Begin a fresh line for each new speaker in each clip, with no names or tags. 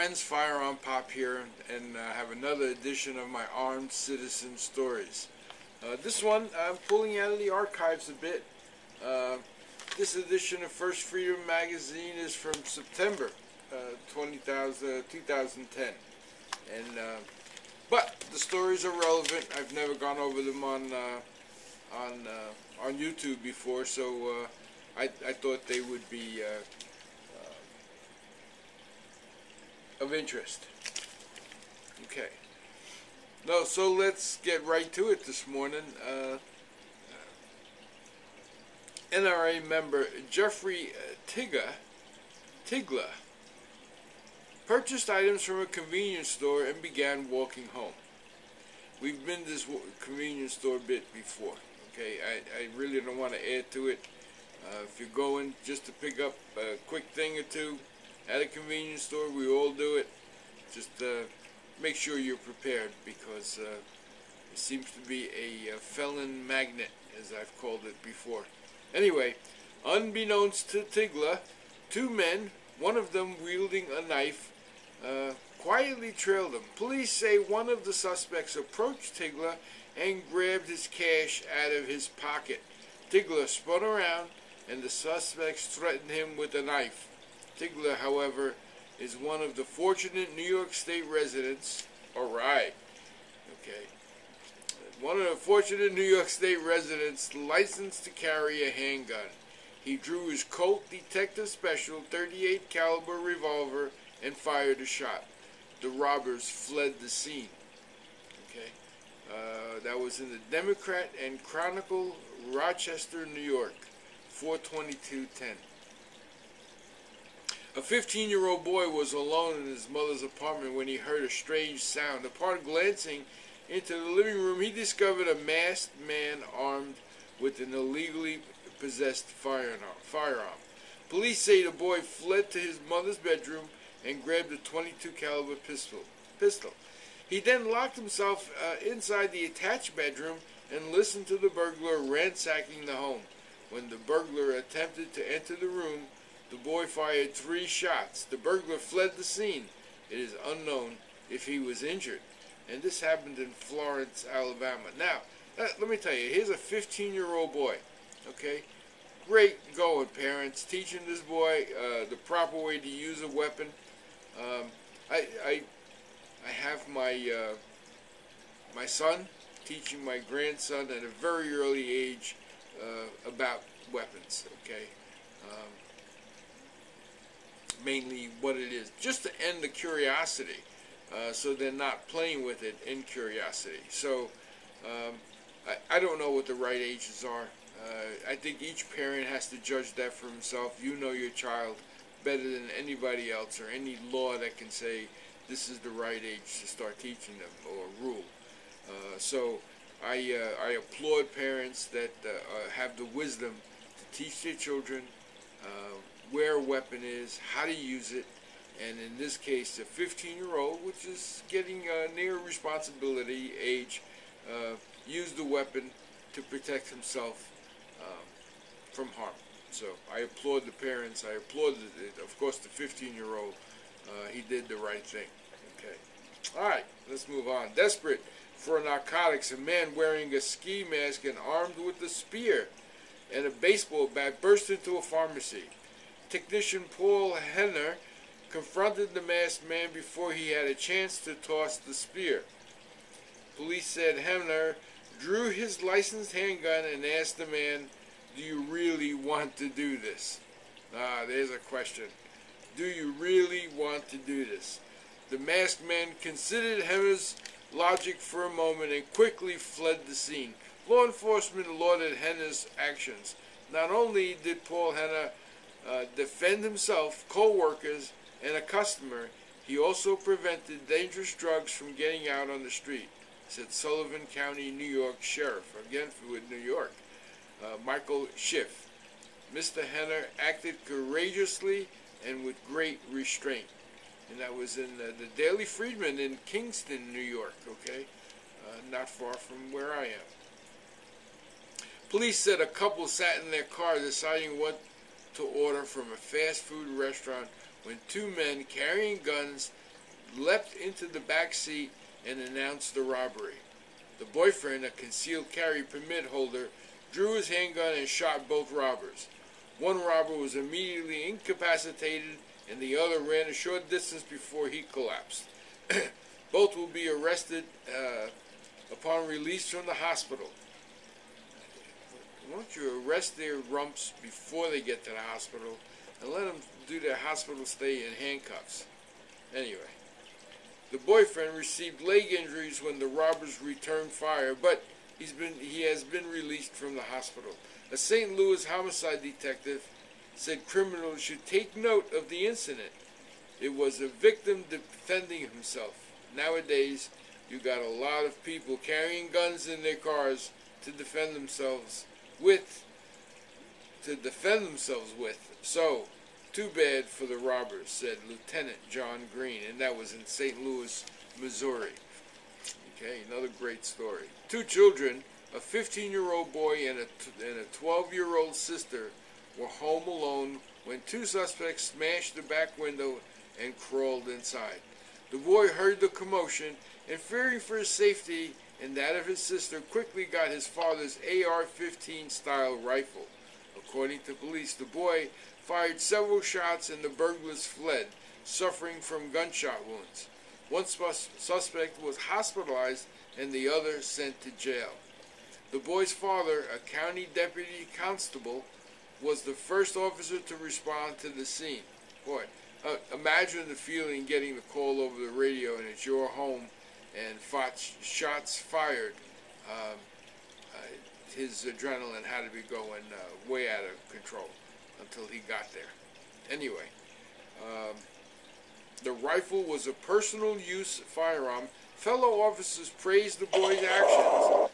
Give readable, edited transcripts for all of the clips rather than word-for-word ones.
friends, FirearmPop here, and have another edition of my Armed Citizen Stories. This one I'm pulling out of the archives a bit. This edition of First Freedom magazine is from September 2010, but the stories are relevant. I've never gone over them on YouTube before, so I thought they would be of interest. Okay. No, so let's get right to it this morning. NRA member Jeffrey Tigler purchased items from a convenience store and began walking home. We've been to this convenience store bit before. Okay, I really don't want to add to it. If you're going just to pick up a quick thing or two at a convenience store, we all do it. Just make sure you're prepared, because it seems to be a felon magnet, as I've called it before. Anyway, unbeknownst to Tigler, two men, one of them wielding a knife, quietly trailed him. Police say one of the suspects approached Tigler and grabbed his cash out of his pocket. Tigler spun around, and the suspects threatened him with a knife. Tigler, however, is one of the fortunate New York State residents. Alright. Okay. One of the fortunate New York State residents licensed to carry a handgun. He drew his Colt Detective Special .38 caliber revolver and fired a shot. The robbers fled the scene. Okay. That was in the Democrat and Chronicle, Rochester, New York, 4/22/10. A 15-year-old boy was alone in his mother's apartment when he heard a strange sound. Upon glancing into the living room, he discovered a masked man armed with an illegally possessed firearm. Police say the boy fled to his mother's bedroom and grabbed a .22 caliber pistol. He then locked himself inside the attached bedroom and listened to the burglar ransacking the home. When the burglar attempted to enter the room, the boy fired 3 shots. The burglar fled the scene. It is unknown if he was injured. And this happened in Florence, Alabama. Now, let me tell you, here's a 15-year-old boy. Okay? Great going, parents. Teaching this boy the proper way to use a weapon. I have my son teaching my grandson at a very early age about weapons. Okay? Mainly what it is, just to end the curiosity, so they're not playing with it in curiosity. So I don't know what the right ages are. I think each parent has to judge that for himself. You know your child better than anybody else, or any law that can say this is the right age to start teaching them, or rule. So I applaud parents that have the wisdom to teach their children where a weapon is, how to use it, and in this case, a 15-year-old, which is getting near responsibility age, used the weapon to protect himself from harm. So I applaud the parents. I applaud, of course, the 15-year-old. He did the right thing. Okay. All right, let's move on. Desperate for narcotics, a man wearing a ski mask and armed with a spear and a baseball bat burst into a pharmacy. Technician Paul Henner confronted the masked man before he had a chance to toss the spear. Police said Henner drew his licensed handgun and asked the man, "Do you really want to do this?" There's a question. Do you really want to do this? The masked man considered Henner's logic for a moment and quickly fled the scene. Law enforcement lauded Henner's actions. Not only did Paul Henner defend himself, co-workers, and a customer, he also prevented dangerous drugs from getting out on the street, said Sullivan County, New York Sheriff, again with New York, Michael Schiff. Mr. Henner acted courageously and with great restraint. And that was in the Daily Freedman in Kingston, New York, okay? Not far from where I am. Police said a couple sat in their car deciding what to order from a fast food restaurant when two men carrying guns leapt into the back seat and announced the robbery. The boyfriend, a concealed carry permit holder, drew his handgun and shot both robbers. One robber was immediately incapacitated, and the other ran a short distance before he collapsed. Both will be arrested upon release from the hospital. Why don't you arrest their rumps before they get to the hospital and let them do their hospital stay in handcuffs? Anyway, the boyfriend received leg injuries when the robbers returned fire, but he has been released from the hospital. A St. Louis homicide detective said criminals should take note of the incident. It was a victim defending himself. Nowadays, you got a lot of people carrying guns in their cars to defend themselves with. So, too bad for the robbers, said Lieutenant John Green, and that was in St. Louis, Missouri. Okay, another great story. Two children, a 15-year-old boy and a 12-year-old sister, were home alone when two suspects smashed the back window and crawled inside. The boy heard the commotion and, fearing for his safety and that of his sister, quickly got his father's AR-15 style rifle. According to police, the boy fired several shots and the burglars fled, suffering from gunshot wounds. One suspect was hospitalized and the other sent to jail. The boy's father, a county deputy constable, was the first officer to respond to the scene. Boy, imagine the feeling getting the call over the radio and it's your home and shots fired. His adrenaline had to be going way out of control until he got there. Anyway, the rifle was a personal use firearm. Fellow officers praised the boy's actions.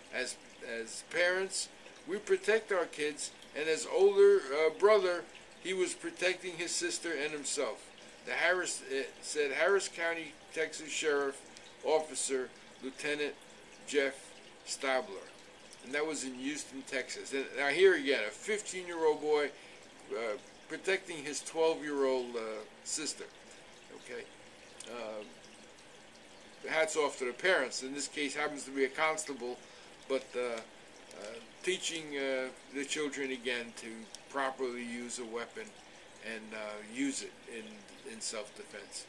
As parents, we protect our kids, and as older brother, he was protecting his sister and himself. Said Harris County, Texas Sheriff Officer Lieutenant Jeff Stabler. And that was in Houston, Texas. And now here again, a 15-year-old boy protecting his 12-year-old sister. Okay. Hats off to the parents. In this case, happens to be a constable, but teaching the children again to properly use a weapon and use it in self-defense.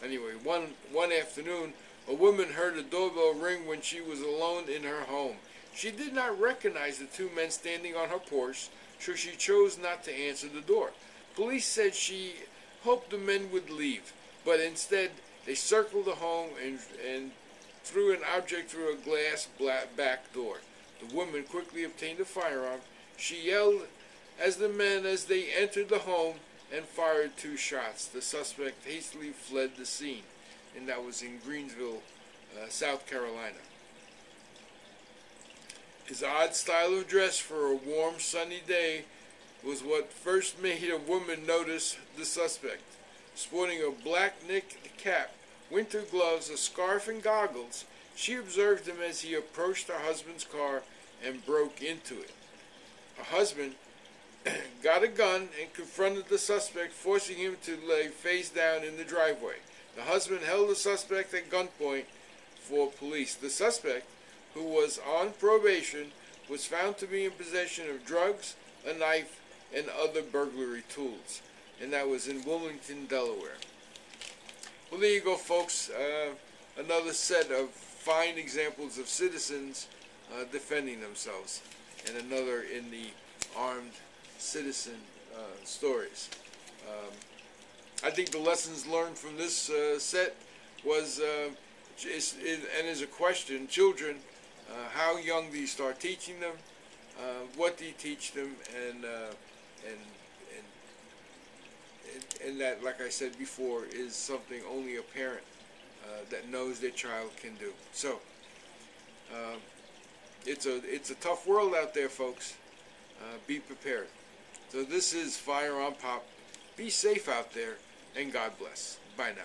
Anyway, one afternoon, a woman heard a doorbell ring when she was alone in her home. She did not recognize the two men standing on her porch, so she chose not to answer the door. Police said she hoped the men would leave, but instead they circled the home and threw an object through a glass back door. The woman quickly obtained a firearm. She yelled as they entered the home and fired 2 shots. The suspect hastily fled the scene, and that was in Greensville, South Carolina. His odd style of dress for a warm, sunny day was what first made a woman notice the suspect. Sporting a black knit cap, winter gloves, a scarf, and goggles, she observed him as he approached her husband's car and broke into it. Her husband got a gun and confronted the suspect, forcing him to lay face down in the driveway. The husband held the suspect at gunpoint for police. The suspect, who was on probation, was found to be in possession of drugs, a knife, and other burglary tools. And that was in Wilmington, Delaware. Well, there you go, folks. Another set of fine examples of citizens defending themselves, and another in the armed citizen stories. I think the lessons learned from this set was, and is a question, children, how young do you start teaching them, what do you teach them, and that, like I said before, is something only a parent that knows their child can do. So, it's a tough world out there, folks. Be prepared. So this is FirearmPop. Be safe out there, and God bless. Bye now.